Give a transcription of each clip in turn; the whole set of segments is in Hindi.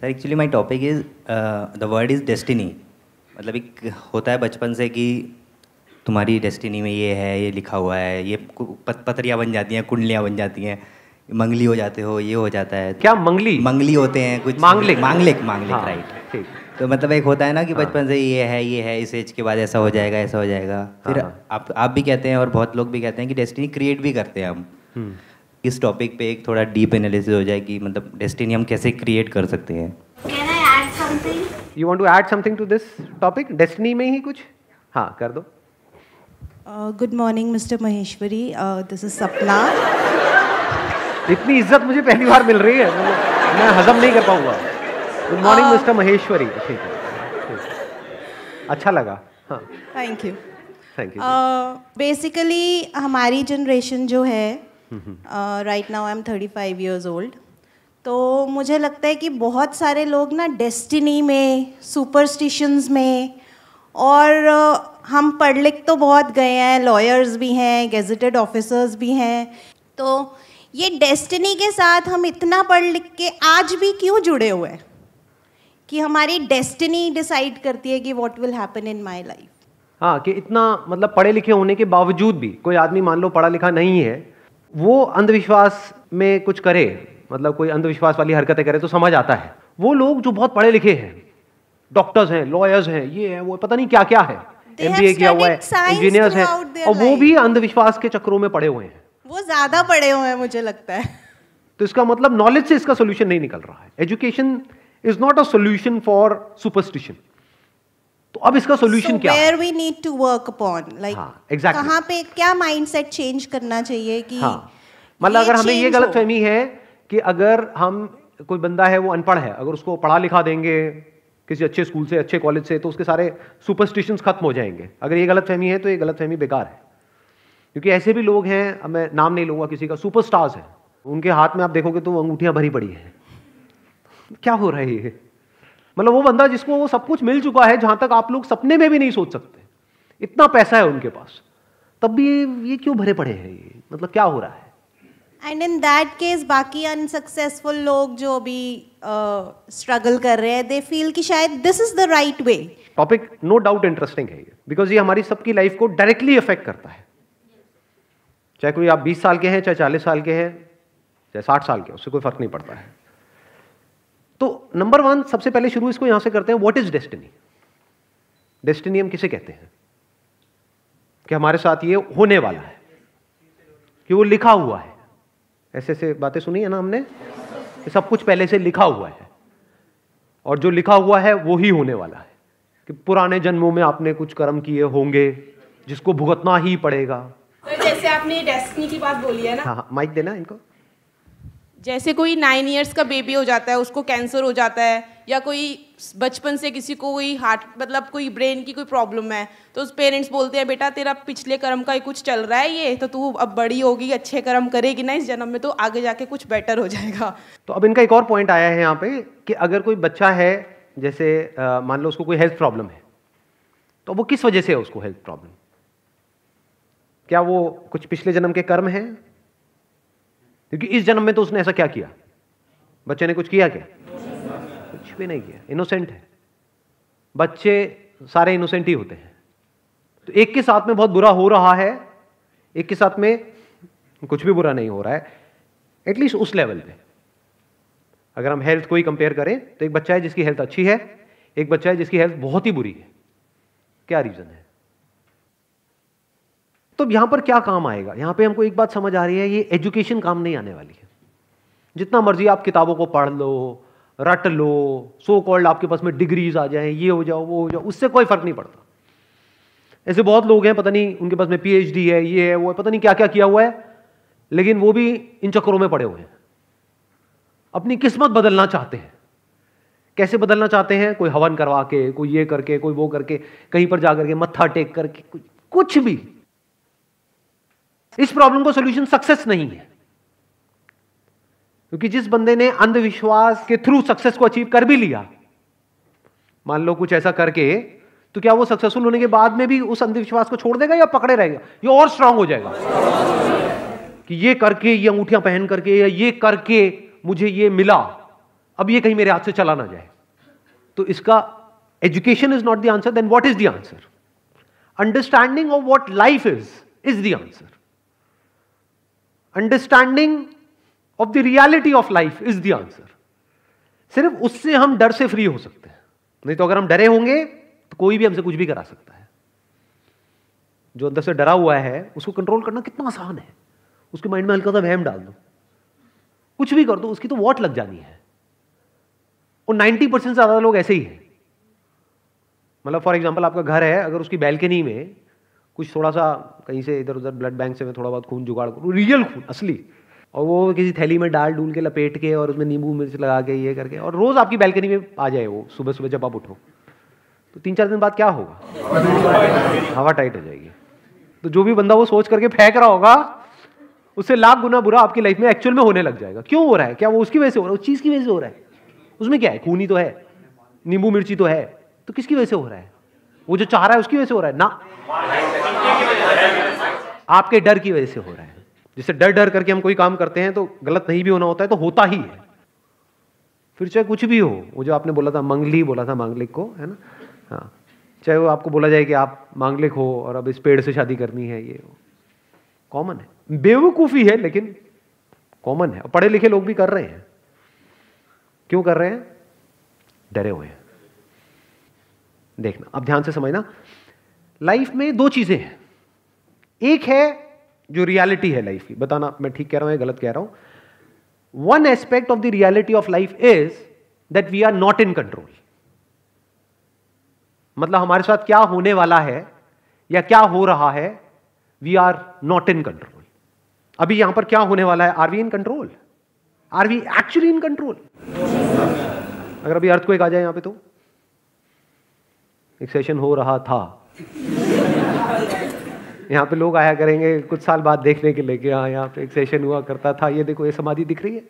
Sir actually my topic is the word is destiny. मतलब एक होता है बचपन से कि तुम्हारी डेस्टिनी में ये है, ये लिखा हुआ है, ये पतरियाँ बन जाती हैं, कुंडलियाँ बन जाती हैं, मंगली हो जाते हो, ये हो जाता है। क्या मंगली? मंगली होते हैं कुछ, मांगलिक हाँ, राइट। ठीक। तो मतलब एक होता है ना कि हाँ। बचपन से ये है, इस एज के बाद ऐसा हो जाएगा, ऐसा हो जाएगा। फिर हाँ। आप भी कहते हैं और बहुत लोग भी कहते हैं कि डेस्टिनी क्रिएट भी करते हैं हम। इस टॉपिक पे एक थोड़ा डीप एनालिसिस हो जाए कि मतलब डेस्टिनी हम कैसे क्रिएट कर सकते हैं। Can I add something? You want to add something to this topic? Destiny में ही कुछ हाँ कर दो। Good morning mister Maheshwari, this is Sapna. इतनी इज्जत मुझे पहली बार मिल रही है, मैं हजम नहीं कर पाऊंगा। Good morning mister Maheshwari. ठीक है, अच्छा लगा। हाँ, thank you. Thank you. Basically हमारी जनरेशन जो है, right now I am 35 years old, तो मुझे लगता है कि बहुत सारे लोग ना डेस्टिनी में, सुपरस्टिशंस में, और हम पढ़ लिख तो बहुत गए हैं, लॉयर्स भी हैं, गेजेटेड ऑफिसर्स भी हैं, तो ये डेस्टिनी के साथ हम इतना पढ़ लिख के आज भी क्यों जुड़े हुए हैं कि हमारी डेस्टिनी डिसाइड करती है कि what will happen in my life. हाँ, कि इतना मतलब पढ़े लिखे होने के बावजूद भी कोई आदमी मान लो पढ़ा लिखा नहीं है, वो अंधविश्वास में कुछ करे, मतलब कोई अंधविश्वास वाली हरकतें करे तो समझ आता है। वो लोग जो बहुत पढ़े लिखे हैं, डॉक्टर्स हैं, लॉयर्स हैं, ये है वो पता नहीं क्या क्या है, MBA किया हुआ है, इंजीनियर्स हैं, और वो भी अंधविश्वास के चक्रों में पड़े हुए हैं। वो ज्यादा पढ़े हुए हैं मुझे लगता है। तो इसका मतलब नॉलेज से इसका सोल्यूशन नहीं निकल रहा है। Education is not a solution for superstition. तो अब इसका सोल्यूशन क्या है? Where we need to work upon, like, हाँ, exactly. कहाँ पे क्या माइंडसेट चेंज करना चाहिए कि हाँ, मतलब अगर हमें ये गलत फहमी है कि अगर हम कोई बंदा है वो अनपढ़ है, अगर उसको पढ़ा लिखा देंगे किसी अच्छे स्कूल से, अच्छे कॉलेज से, तो उसके सारे सुपरस्टिशंस खत्म हो जाएंगे। अगर ये गलत फहमी है तो ये गलत फहमी बेकार है, क्योंकि ऐसे भी लोग हैं, अब मैं नाम नहीं लूंगा किसी का, सुपरस्टार्स हैं, उनके हाथ में आप देखोगे तो अंगूठियां भरी पड़ी हैं। क्या हो रहा है ये? मतलब वो बंदा जिसको वो सब कुछ मिल चुका है, जहां तक आप लोग सपने में भी नहीं सोच सकते, इतना पैसा है उनके पास, तब भी ये क्यों भरे पड़े हैं? ये मतलब क्या हो रहा है? एंड इन दैट केस बाकी अनसक्सेसफुल लोग जो भी स्ट्रगल कर रहे हैं, दे फील कि शायद this is the right way. Topic no doubt interesting है ये, बिकॉज ये हमारी सबकी लाइफ को डायरेक्टली अफेक्ट करता है। चाहे कोई आप 20 साल के हैं, चाहे 40 साल के हैं, चाहे 60 साल के, उससे कोई फर्क नहीं पड़ता है। तो नंबर 1 सबसे पहले शुरू इसको यहां से करते हैं, व्हाट इज डेस्टिनी? डेस्टिनी हम किसे कहते हैं? कि हमारे साथ ये होने वाला है, कि वो लिखा हुआ है। ऐसे ऐसे बातें सुनी है ना हमने, कि सब कुछ पहले से लिखा हुआ है, और जो लिखा हुआ है वो ही होने वाला है, कि पुराने जन्मों में आपने कुछ कर्म किए होंगे जिसको भुगतना ही पड़ेगा। तो जैसे आपने डेस्टिनी की बात बोली है ना, हाँ, माइक देना इनको। जैसे कोई 9 years का बेबी हो जाता है, उसको कैंसर हो जाता है, या कोई बचपन से किसी को कोई हार्ट मतलब कोई ब्रेन की कोई प्रॉब्लम है, तो उस पेरेंट्स बोलते हैं बेटा तेरा पिछले कर्म का ही कुछ चल रहा है, ये तो तू अब बड़ी होगी, अच्छे कर्म करेगी ना इस जन्म में, तो आगे जाके कुछ बेटर हो जाएगा। तो अब इनका एक और पॉइंट आया है यहाँ पे, कि अगर कोई बच्चा है, जैसे मान लो उसको कोई हेल्थ प्रॉब्लम है, तो वो किस वजह से है उसको हेल्थ प्रॉब्लम? क्या वो कुछ पिछले जन्म के कर्म है? क्योंकि इस जन्म में तो उसने ऐसा क्या किया? बच्चे ने कुछ किया क्या? कुछ भी नहीं किया, इनोसेंट है। बच्चे सारे इनोसेंट ही होते हैं। तो एक के साथ में बहुत बुरा हो रहा है, एक के साथ में कुछ भी बुरा नहीं हो रहा है, एटलीस्ट उस लेवल पे। अगर हम हेल्थ को ही कंपेयर करें तो एक बच्चा है जिसकी हेल्थ अच्छी है, एक बच्चा है जिसकी हेल्थ बहुत ही बुरी है। क्या रीजन है? तो यहां पर क्या काम आएगा? यहां पे हमको एक बात समझ आ रही है, ये एजुकेशन काम नहीं आने वाली है। जितना मर्जी आप किताबों को पढ़ लो, रट लो, सो कॉल्ड आपके पास में डिग्रीज आ जाए, ये हो जाओ वो हो जाओ, उससे कोई फर्क नहीं पड़ता। ऐसे बहुत लोग हैं, पता नहीं उनके पास में PhD है, ये है वो है, पता नहीं क्या क्या किया हुआ है, लेकिन वो भी इन चक्करों में पड़े हुए हैं। अपनी किस्मत बदलना चाहते हैं। कैसे बदलना चाहते हैं? कोई हवन करवा के, कोई ये करके, कोई वो करके, कहीं पर जाकर के मत्था टेक करके, कुछ भी। इस प्रॉब्लम को सॉल्यूशन सक्सेस नहीं है, क्योंकि जिस बंदे ने अंधविश्वास के थ्रू सक्सेस को अचीव कर भी लिया, मान लो कुछ ऐसा करके, तो क्या वो सक्सेसफुल होने के बाद में भी उस अंधविश्वास को छोड़ देगा या पकड़े रहेगा? ये और स्ट्रांग हो जाएगा कि ये करके, ये अंगूठियां पहन करके, या ये करके मुझे ये मिला, अब ये कहीं मेरे हाथ से चला ना जाए। तो इसका education is not the answer, then what is the answer? Understanding of what life is the answer. Understanding of the reality of life is the answer. सिर्फ उससे हम डर से फ्री हो सकते हैं, नहीं तो अगर हम डरे होंगे तो कोई भी हमसे कुछ भी करा सकता है। जो अंदर से डरा हुआ है उसको कंट्रोल करना कितना आसान है। उसके माइंड में हल्का सा वहम डाल दो, कुछ भी कर दो, उसकी तो वॉट लग जानी है। और 90% से ज्यादा लोग ऐसे ही हैं। मतलब फॉर एग्जांपल आपका घर है, अगर उसकी बैल्कनी में कुछ थोड़ा सा कहीं से इधर उधर ब्लड बैंक से मैं थोड़ा बहुत खून जुगाड़ करूँ, रियल खून असली, और वो किसी थैली में डाल डूल के लपेट के और उसमें नींबू मिर्च लगा के ये करके, और रोज आपकी बैल्कनी में आ जाए वो सुबह सुबह जब आप उठो, तो 3-4 दिन बाद क्या होगा? हवा टाइट हो जाएगी। तो जो भी बंदा वो सोच करके फेंक रहा होगा, उससे लाख गुना बुरा आपकी लाइफ में एक्चुअल में होने लग जाएगा। क्यों हो रहा है? क्या वो उसकी वजह से हो रहा है? उस चीज की वजह से हो रहा है? उसमें क्या है? खून ही तो है, नींबू मिर्ची तो है, तो किसकी वजह से हो रहा है? वो जो चाह रहा है उसकी वजह से हो रहा है ना, आपके डर की वजह से हो रहा है। जिससे डर डर करके हम कोई काम करते हैं तो गलत नहीं भी होना होता है, तो होता ही है। फिर चाहे कुछ भी हो, वो जो आपने बोला था मंगली बोला था मांगलिक को, है ना, हाँ, चाहे वो आपको बोला जाए कि आप मांगलिक हो और अब इस पेड़ से शादी करनी है, ये कॉमन है, बेवकूफी है लेकिन कॉमन है। पढ़े लिखे लोग भी कर रहे हैं। क्यों कर रहे हैं? डरे हुए हैं। देखना, अब ध्यान से समझना, लाइफ में 2 चीजें हैं। एक है जो रियलिटी है लाइफ की, बताना मैं ठीक कह रहा हूं या गलत कह रहा हूं। One aspect of the reality of life is that we are not in control. मतलब हमारे साथ क्या होने वाला है या क्या हो रहा है, we are not in control. अभी यहां पर क्या होने वाला है, are we in control? Are we actually in control? अगर अभी अर्थक्वेक आ जाए यहां पे, तो एक सेशन हो रहा था, यहां पे लोग आया करेंगे कुछ साल बाद देखने के लिए कि हाँ यहाँ पे एक सेशन हुआ करता था, ये देखो ये समाधि दिख रही है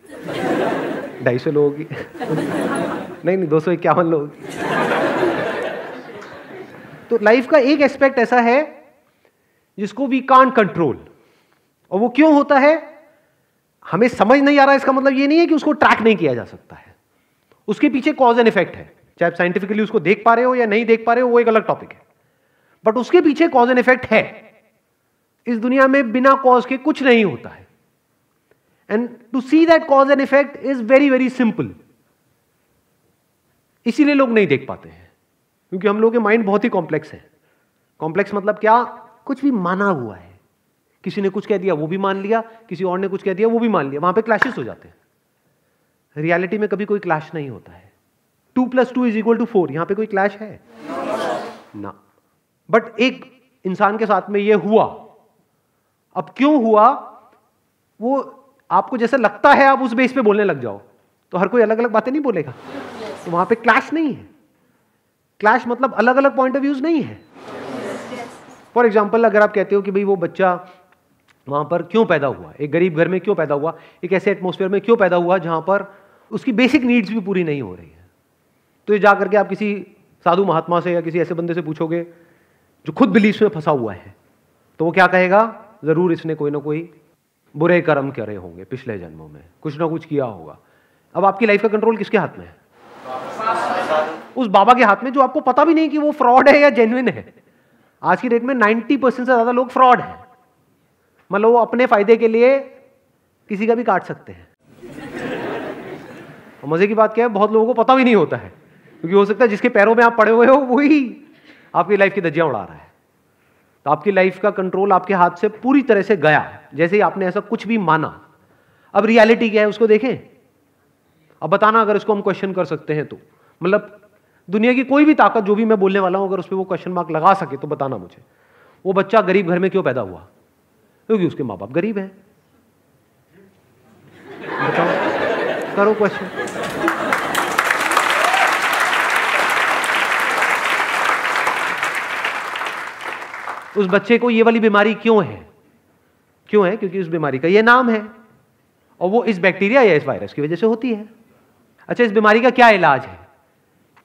250 लोगों की नहीं 251 लोगों की। तो लाइफ का एक एस्पेक्ट ऐसा है जिसको वी कांट कंट्रोल। और वो क्यों होता है हमें समझ नहीं आ रहा। इसका मतलब ये नहीं है कि उसको ट्रैक नहीं किया जा सकता है, उसके पीछे कॉज एंड इफेक्ट है। चाहे आप साइंटिफिकली उसको देख पा रहे हो या नहीं देख पा रहे हो, वो एक अलग टॉपिक है, बट उसके पीछे कॉज एंड इफेक्ट है। इस दुनिया में बिना कॉज के कुछ नहीं होता है। And to see that cause and effect is very very simple. इसीलिए लोग नहीं देख पाते हैं, क्योंकि हम लोगों के माइंड बहुत ही कॉम्प्लेक्स है। कॉम्प्लेक्स मतलब क्या? कुछ भी माना हुआ है। किसी ने कुछ कह दिया वो भी मान लिया, किसी और ने कुछ कह दिया वो भी मान लिया, वहां पे क्लैशेस हो जाते हैं। रियलिटी में कभी कोई क्लैश नहीं होता है। 2 + 2 = 4, यहां पे कोई क्लैश है ना। बट एक इंसान के साथ में ये हुआ। अब क्यों हुआ वो आपको जैसे लगता है, आप उस बेस पे बोलने लग जाओ तो हर कोई अलग अलग बातें नहीं बोलेगा, तो वहां पे क्लैश नहीं है। क्लैश मतलब अलग अलग पॉइंट ऑफ व्यूज नहीं है। फॉर एग्जाम्पल, अगर आप कहते हो कि भाई वो बच्चा वहां पर क्यों पैदा हुआ, एक गरीब घर में क्यों पैदा हुआ, एक ऐसे एटमॉस्फेयर में क्यों पैदा हुआ जहां पर उसकी बेसिक नीड्स भी पूरी नहीं हो रही है, तो ये जाकर के आप किसी साधु महात्मा से या किसी ऐसे बंदे से पूछोगे जो खुद बिलीफ में फंसा हुआ है, तो वो क्या कहेगा? जरूर इसने कोई ना कोई बुरे कर्म करे होंगे, पिछले जन्मों में कुछ ना कुछ किया होगा। अब आपकी लाइफ का कंट्रोल किसके हाथ में है? उस बाबा के हाथ में, जो आपको पता भी नहीं कि वो फ्रॉड है या जेन्युइन है। आज की डेट में 90% से ज्यादा लोग फ्रॉड हैं। मतलब वो अपने फायदे के लिए किसी का भी काट सकते हैं। और मजे की बात क्या है, बहुत लोगों को पता भी नहीं होता है, क्योंकि हो सकता है जिसके पैरों में आप पड़े हुए हो वही आपकी लाइफ की धज्जियां उड़ा रहा है। तो आपकी लाइफ का कंट्रोल आपके हाथ से पूरी तरह से गया जैसे ही आपने ऐसा कुछ भी माना। अब रियलिटी क्या है उसको देखें। अब बताना, अगर इसको हम क्वेश्चन कर सकते हैं तो, मतलब दुनिया की कोई भी ताकत जो भी मैं बोलने वाला हूं, अगर उस पर वो क्वेश्चन मार्क लगा सके तो बताना मुझे, वो बच्चा गरीब घर में क्यों पैदा हुआ? क्योंकि उसके माँ बाप गरीब हैं। बताओ, करो क्वेश्चन। उस बच्चे को ये वाली बीमारी क्यों है? क्यों है? क्योंकि उस बीमारी का ये नाम है, और वो इस बैक्टीरिया या इस वायरस की वजह से होती है। अच्छा, इस बीमारी का क्या इलाज है?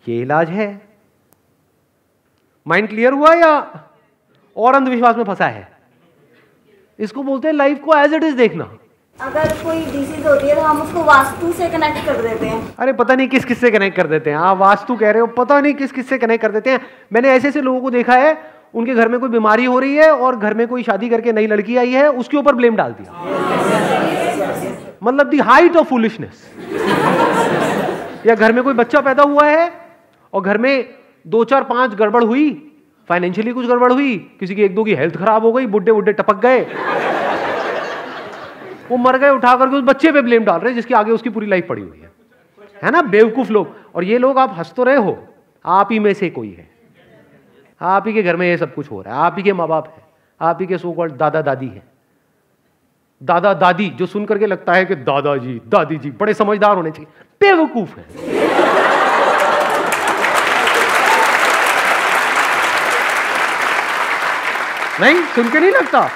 ये इलाज है। माइंड क्लियर हुआ या और अंधविश्वास में फंसा है? इसको बोलते हैं लाइफ को एज इट इज देखना। अगर कोई डिसीज होती है तो हम उसको वास्तु से कनेक्ट कर देते हैं। अरे पता नहीं किस किस से कनेक्ट कर देते हैं। आप वास्तु कह रहे हो, पता नहीं किस किस से कनेक्ट कर देते हैं। मैंने ऐसे ऐसे लोगों को देखा है, उनके घर में कोई बीमारी हो रही है और घर में कोई शादी करके नई लड़की आई है, उसके ऊपर ब्लेम डाल दिया। मतलब दी हाइट ऑफ फूलिशनेस। या घर में कोई बच्चा पैदा हुआ है और घर में 2 4 5 गड़बड़ हुई, फाइनेंशियली कुछ गड़बड़ हुई, किसी की 1 2 की हेल्थ खराब हो गई, बुड्ढे बुड्ढे टपक गए, वो मर गए, उठा करके उस बच्चे पे ब्लेम डाल रहे हैं जिसके आगे उसकी पूरी लाइफ पड़ी हुई है ना। बेवकूफ लोग। और ये लोग, आप हंस तो रहे हो, आप ही में से कोई है, आप ही के घर में ये सब कुछ हो रहा है, आप ही के माँ बाप है, आप ही के सो कॉल्ड दादा दादी है। दादा दादी जो सुन करके लगता है कि दादाजी दादी जी बड़े समझदार होने चाहिए, बेवकूफ है। नहीं, सुन के नहीं लगता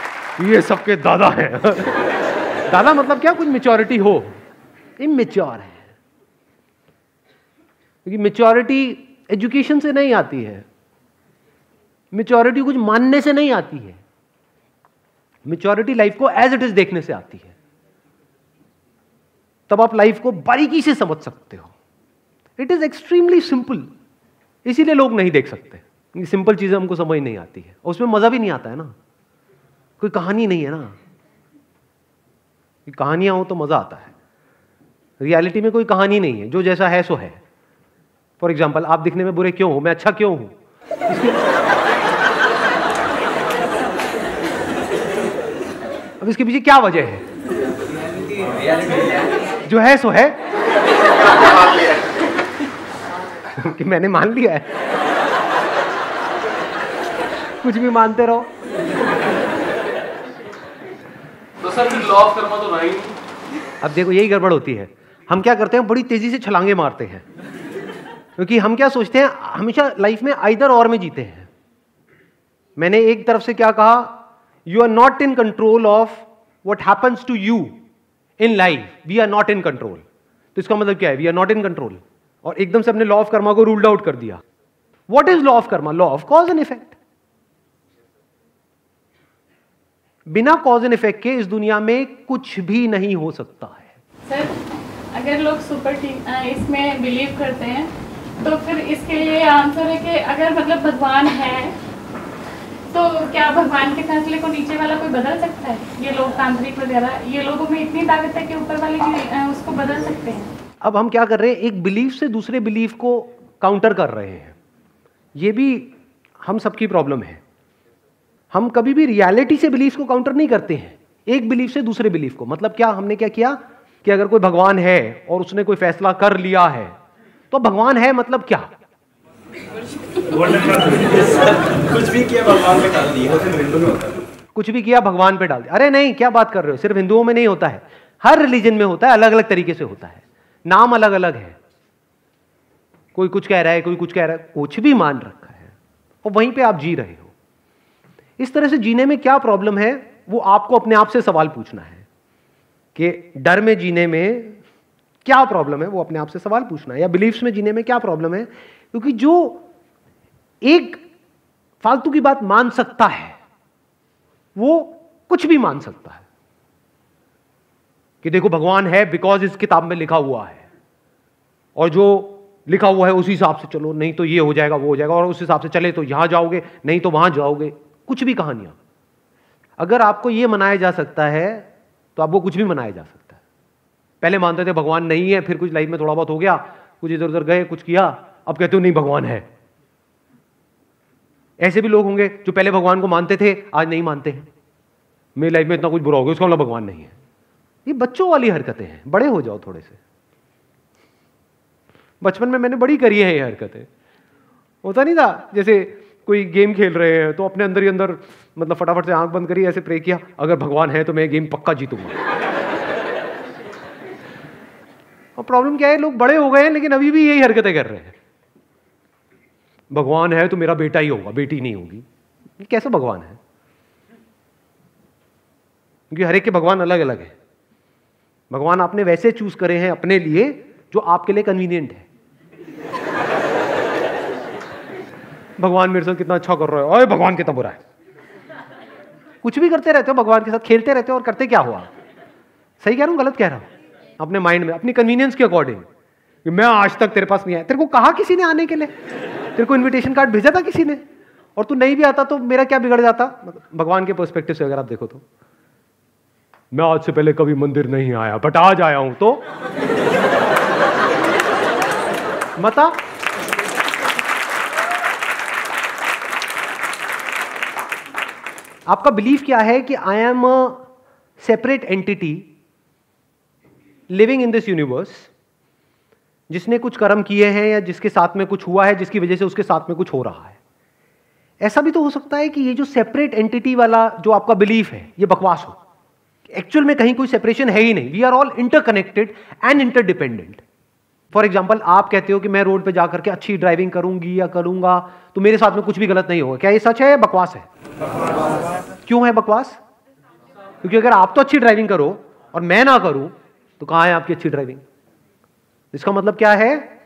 ये सबके दादा है। दादा मतलब क्या, कुछ मैच्योरिटी हो। इमेच्योर है, क्योंकि मैच्योरिटी एजुकेशन से नहीं आती है, मैच्योरिटी कुछ मानने से नहीं आती है, मैच्योरिटी लाइफ को एज इट इज देखने से आती है। तब आप लाइफ को बारीकी से समझ सकते हो। इट इज एक्सट्रीमली सिंपल, इसीलिए लोग नहीं देख सकते। सिंपल चीजें हमको समझ नहीं आती है, और उसमें मजा भी नहीं आता है ना। कोई कहानी नहीं है ना, कहानियां हो तो मजा आता है। रियलिटी में कोई कहानी नहीं है, जो जैसा है सो है। फॉर एग्जाम्पल, आप दिखने में बुरे क्यों हो, मैं अच्छा क्यों हूं, अब इसके पीछे क्या वजह है? जो है सो है कि मैंने मान लिया है। कुछ भी मानते रहो। तो सर लॉ ऑफ कर्मा तो नहीं। अब देखो, यही गड़बड़ होती है। हम क्या करते हैं, बड़ी तेजी से छलांगे मारते हैं, क्योंकि हम क्या सोचते हैं, हमेशा लाइफ में आइदर और में जीते हैं। मैंने एक तरफ से क्या कहा, you are not in control of what happens to you in life, we are not in control. तो इसका मतलब क्या है, we are not in control. और एकदम से अपने लॉ ऑफ कर्मा को रूल्ड आउट कर दिया। What is law of Karma? Law of cause and effect. बिना कॉज एंड इफेक्ट के इस दुनिया में कुछ भी नहीं हो सकता है। सर, अगर लोग इसमें बिलीव करते हैं तो फिर इसके लिए आंसर है कि अगर मतलब भगवान है तो क्या भगवान के फैसले को नीचे वाला कोई बदल सकता है? ये लोग तांत्रिक वगैरह, ये लोगों में इतनी ताकत है कि ऊपर वाले की उसको बदल सकते हैं। अब हम क्या कर रहे हैं, एक बिलीफ से दूसरे बिलीफ को काउंटर कर रहे हैं। ये भी हम सबकी प्रॉब्लम है। हम कभी भी रियलिटी से बिलीफ को काउंटर नहीं करते हैं, एक बिलीफ से दूसरे बिलीफ को। मतलब क्या, हमने क्या किया कि अगर कोई भगवान है और उसने कोई फैसला कर लिया है तो भगवान है, मतलब क्या? कुछ भी किया भगवान पे डाल दिया, सिर्फ हिंदू में होता है। कुछ भी किया भगवान पे डाल दिया। अरे नहीं, क्या बात कर रहे हो, सिर्फ हिंदुओं में नहीं होता है, हर रिलीजन में होता है, अलग अलग तरीके से होता है, नाम अलग अलग है। कोई कुछ कह रहा है, कोई कुछ कह रहा है, कुछ भी मान रखा है और वहीं पे आप जी रहे हो। इस तरह से जीने में क्या प्रॉब्लम है, वो आपको अपने आप से सवाल पूछना है कि डर में जीने में क्या प्रॉब्लम है, वो अपने आप से सवाल पूछना है। या बिलीफ्स में जीने में क्या प्रॉब्लम है, क्योंकि जो एक फालतू की बात मान सकता है वो कुछ भी मान सकता है कि देखो भगवान है बिकॉज इस किताब में लिखा हुआ है, और जो लिखा हुआ है उसी हिसाब से चलो, नहीं तो ये हो जाएगा वो हो जाएगा, और उस हिसाब से चले तो यहां जाओगे, नहीं तो वहां जाओगे। कुछ भी कहानियां। अगर आपको ये मनाया जा सकता है तो आपको कुछ भी मनाया जा सकता है। पहले मानते थे भगवान नहीं है, फिर कुछ लाइफ में थोड़ा बहुत हो गया, कुछ इधर उधर गए, कुछ किया, अब कहते हो नहीं भगवान है। ऐसे भी लोग होंगे जो पहले भगवान को मानते थे, आज नहीं मानते हैं। मेरी लाइफ में इतना कुछ बुरा हो गया, उसका मतलब भगवान नहीं है। ये बच्चों वाली हरकतें हैं, बड़े हो जाओ थोड़े से। बचपन में मैंने बड़ी करी है ये हरकतें। होता नहीं था, जैसे कोई गेम खेल रहे हैं तो अपने अंदर ही अंदर मतलब फटाफट से आंख बंद करी, ऐसे प्रे किया, अगर भगवान है तो मैं गेम पक्का जीतूंगा। और प्रॉब्लम क्या है, लोग बड़े हो गए हैं लेकिन अभी भी यही हरकतें कर रहे हैं। भगवान है तो मेरा बेटा ही होगा, बेटी नहीं होगी। ये कैसा भगवान है? क्योंकि हर एक के भगवान अलग अलग है। भगवान आपने वैसे चूज करे हैं अपने लिए जो आपके लिए कन्वीनियंट है। भगवान मेरे साथ कितना अच्छा कर रहा है, ओए भगवान कितना बुरा है। कुछ भी करते रहते हो भगवान के साथ, खेलते रहते हो, और करते क्या हो आप? सही कह रहा हूं, गलत कह रहा हूं? अपने माइंड में, अपनी कन्वीनियंस के अकॉर्डिंग, कि मैं आज तक तेरे पास नहीं आया। तेरे को कहा किसी ने आने के लिए? तेरे को इन्विटेशन कार्ड भेजा था किसी ने? और तू नहीं भी आता तो मेरा क्या बिगड़ जाता? भगवान के पर्सपेक्टिव से अगर आप देखो तो मैं आज से पहले कभी मंदिर नहीं आया, बट आज आया हूं, तो मता आपका बिलीफ क्या है कि I am a separate entity living in this universe, जिसने कुछ कर्म किए हैं या जिसके साथ में कुछ हुआ है जिसकी वजह से उसके साथ में कुछ हो रहा है। ऐसा भी तो हो सकता है कि ये जो सेपरेट एंटिटी वाला जो आपका बिलीफ है ये बकवास हो, एक्चुअल में कहीं कोई सेपरेशन है ही नहीं। We are all interconnected and interdependent. For example, आप कहते हो कि मैं रोड पे जाकर के अच्छी ड्राइविंग करूंगी या करूंगा तो मेरे साथ में कुछ भी गलत नहीं होगा। क्या ये सच है या बकवास है? क्यों है बकवास? क्योंकि अगर आप तो अच्छी ड्राइविंग करो और मैं ना करूं तो कहां है आपकी अच्छी ड्राइविंग? इसका मतलब क्या है?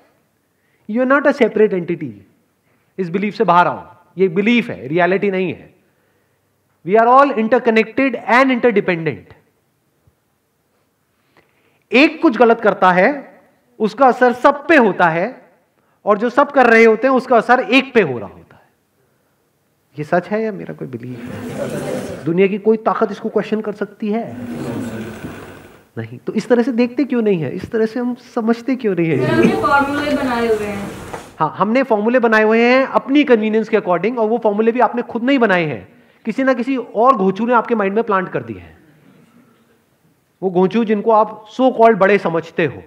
You are not a separate entity. इस बिलीफ से बाहर आओ। ये बिलीफ है, रियलिटी नहीं है। We are all interconnected and interdependent. एक कुछ गलत करता है, उसका असर सब पे होता है, और जो सब कर रहे होते हैं उसका असर एक पे हो रहा होता है। ये सच है या मेरा कोई बिलीफ है? दुनिया की कोई ताकत इसको क्वेश्चन कर सकती है? नहीं। तो इस तरह से देखते क्यों नहीं है? इस तरह से हम समझते क्यों नहीं है? हमने फॉर्मूले बनाए हुए हैं। हाँ, हमने फॉर्मूले बनाए हुए हैं अपनी कन्वीनियंस के अकॉर्डिंग, और वो फॉर्मूले भी आपने खुद नहीं बनाए हैं, किसी ना किसी और घोंचू ने आपके माइंड में प्लांट कर दिए हैं। वो घोंचू जिनको आप सो कॉल्ड बड़े समझते हो,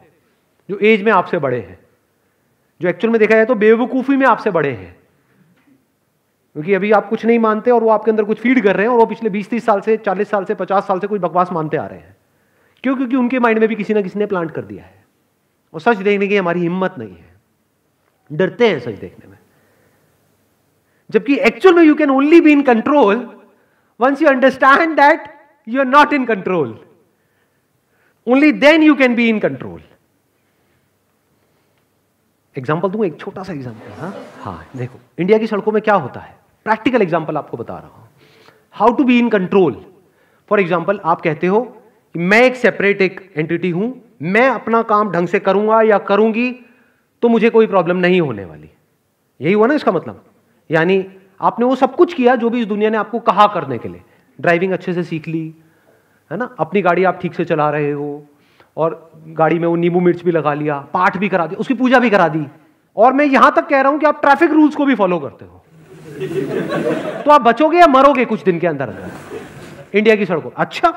जो एज में आपसे बड़े हैं, जो एक्चुअल में देखा जाए तो बेवकूफी में आपसे बड़े हैं, क्योंकि अभी आप कुछ नहीं मानते और वो आपके अंदर कुछ फीड कर रहे हैं, और वो पिछले 20-30 साल से, 40 साल से, 50 साल से कुछ बकवास मानते आ रहे हैं। क्यों? क्योंकि उनके माइंड में भी किसी ना किसी ने प्लांट कर दिया है, और सच देखने की हमारी हिम्मत नहीं है, डरते हैं सच देखने में। जबकि एक्चुअल में you can only be in control once you understand that you are not in control. Only then you can be in control. Example दूं, एक छोटा सा एग्जाम्पल। हाँ, देखो इंडिया की सड़कों में क्या होता है, प्रैक्टिकल एग्जाम्पल आपको बता रहा हूं, how to be in control. For example, आप कहते हो कि मैं एक सेपरेट एक एंटिटी हूं, मैं अपना काम ढंग से करूंगा या करूंगी तो मुझे कोई प्रॉब्लम नहीं होने वाली। यही हुआ ना इसका मतलब? यानी आपने वो सब कुछ किया जो भी इस दुनिया ने आपको कहा करने के लिए। ड्राइविंग अच्छे से सीख ली है ना, अपनी गाड़ी आप ठीक से चला रहे हो, और गाड़ी में वो नींबू मिर्च भी लगा लिया, पाठ भी करा दिया, उसकी पूजा भी करा दी, और मैं यहां तक कह रहा हूं कि आप ट्रैफिक रूल्स को भी फॉलो करते हो, तो आप बचोगे या मरोगे कुछ दिन के अंदर अंदर इंडिया की सड़कों? अच्छा,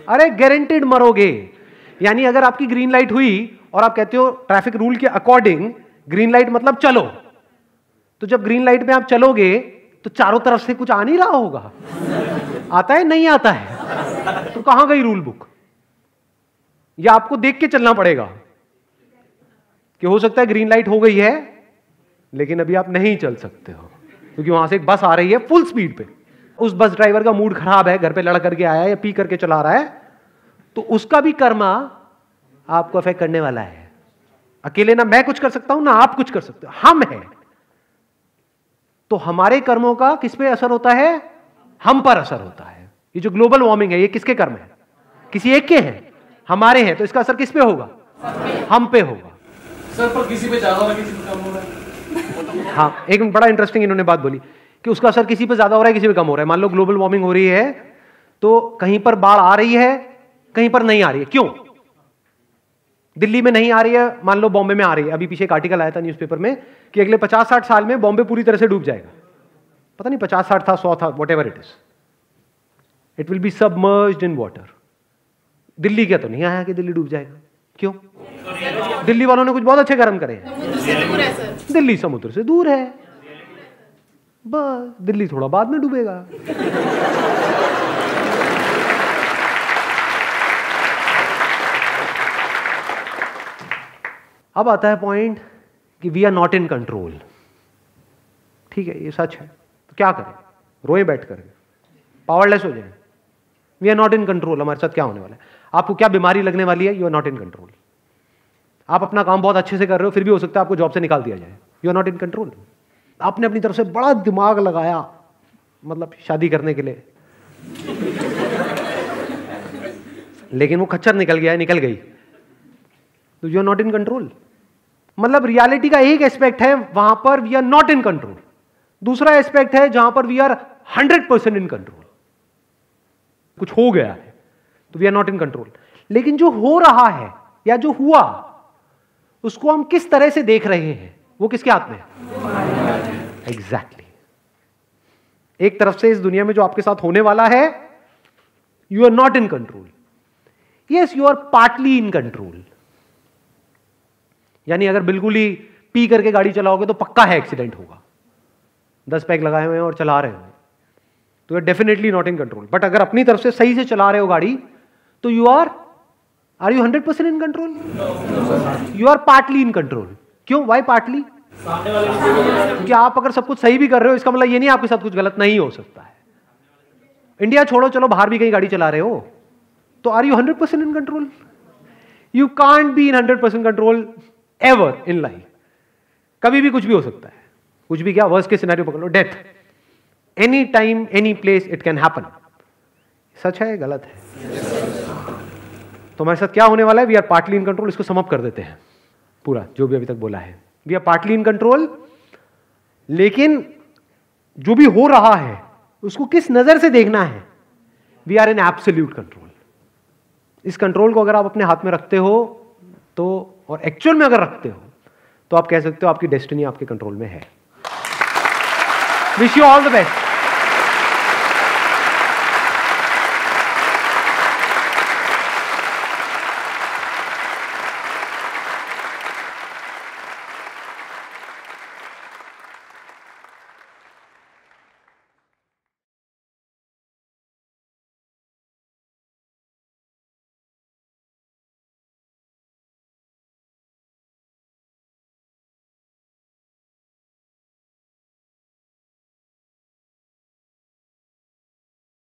अरे गारंटेड मरोगे। यानी अगर आपकी ग्रीन लाइट हुई और आप कहते हो ट्रैफिक रूल के अकॉर्डिंग ग्रीन लाइट मतलब चलो, तो जब ग्रीन लाइट में आप चलोगे तो चारों तरफ से कुछ आ नहीं रहा होगा? आता है? नहीं आता है? तो कहां गई रूल बुक? या आपको देख के चलना पड़ेगा कि हो सकता है ग्रीन लाइट हो गई है लेकिन अभी आप नहीं चल सकते हो, क्योंकि वहां से एक बस आ रही है फुल स्पीड पे। उस बस ड्राइवर का मूड खराब है, घर पे लड़ करके आया है या पी करके चला रहा है, तो उसका भी कर्मा आपको अफेक्ट करने वाला है। अकेले ना मैं कुछ कर सकता हूं ना आप कुछ कर सकते हो, हम हैं। तो हमारे कर्मों का किस पे असर होता है? हम पर असर होता है। ये जो ग्लोबल वार्मिंग है ये किसके कर्म है? किसी एक के हैं, हमारे हैं। तो इसका असर किस पे होगा? हम पे होगा। सर पर किसी पे ज्यादा हो रहा है, किसी पे कम हो रहा है। हाँ, एक बड़ा इंटरेस्टिंग इन्होंने बात बोली कि उसका असर किसी पे ज्यादा हो रहा है, किसी पे कम हो रहा है। मान लो ग्लोबल वार्मिंग हो रही है तो कहीं पर बाढ़ आ रही है, कहीं पर नहीं आ रही है। क्यों? दिल्ली में नहीं आ रही है, मान लो बॉम्बे में आ रही है। अभी पीछे एक आर्टिकल आया था न्यूज़पेपर में कि अगले 50-60 साल में बॉम्बे पूरी तरह से डूब जाएगा। पता नहीं 50-60 था, 100 था, whatever it is, it will be submerged in water. Delhi क्या तो नहीं आया कि दिल्ली डूब जाएगा। क्यों? दिल्ली वालों ने कुछ बहुत अच्छे कर्म करे हैं। दिल्ली समुद्र से दूर है, बस दिल्ली थोड़ा बाद में डूबेगा। अब आता है पॉइंट कि we are not in control. ठीक है, ये सच है, तो क्या करें? रोए बैठ करके, पावरलेस हो जाए। We are not in control. हमारे साथ क्या होने वाला है? आपको क्या बीमारी लगने वाली है? You are not in control. आप अपना काम बहुत अच्छे से कर रहे हो, फिर भी हो सकता है आपको जॉब से निकाल दिया जाए। You are not in control. आपने अपनी तरफ से बड़ा दिमाग लगाया, मतलब शादी करने के लिए लेकिन वो खच्चर निकल गया है, निकल गई, तो you are not in control. मतलब रियलिटी का एक एस्पेक्ट है वहां पर we are not in control, दूसरा एस्पेक्ट है जहां पर वी आर 100% इन कंट्रोल। कुछ हो गया है तो we are not in control, लेकिन जो हो रहा है या जो हुआ उसको हम किस तरह से देख रहे हैं वो किसके हाथ में है? एग्जैक्टली। एक तरफ से इस दुनिया में जो आपके साथ होने वाला है, you are not in control, yes you are partly in control. यानी अगर बिल्कुल ही पी करके गाड़ी चलाओगे तो पक्का है एक्सीडेंट होगा, 10 पैक लगाए हुए हैं और चला रहे हो तो you are definitely not in control. But अगर अपनी तरफ से सही से चला रहे हो गाड़ी तो you are you 100% in control? You are partly in control. क्यों? Why partly? क्योंकि आप अगर सब कुछ सही भी कर रहे हो इसका मतलब ये नहीं आपके साथ कुछ गलत नहीं हो सकता है। इंडिया छोड़ो, चलो बाहर भी कहीं गाड़ी चला रहे हो तो are you 100% in control? You can't be in 100% control ever in life. कभी भी कुछ भी हो सकता है, कुछ भी क्या, वर्स्ट केस सिनेरियो पकड़ लो, death, any time any place it can happen. सच है गलत है? तो हमारे साथ क्या होने वाला है? We are partly in control. इसको सम अप कर देते हैं पूरा जो भी अभी तक बोला है। We are partly in control, लेकिन जो भी हो रहा है उसको किस नजर से देखना है? We are in absolute control. इस कंट्रोल को अगर आप अपने हाथ में रखते हो तो, और एक्चुअल में अगर रखते हो तो आप कह सकते हो आपकी डेस्टिनी आपके कंट्रोल में है। Wish you all the best.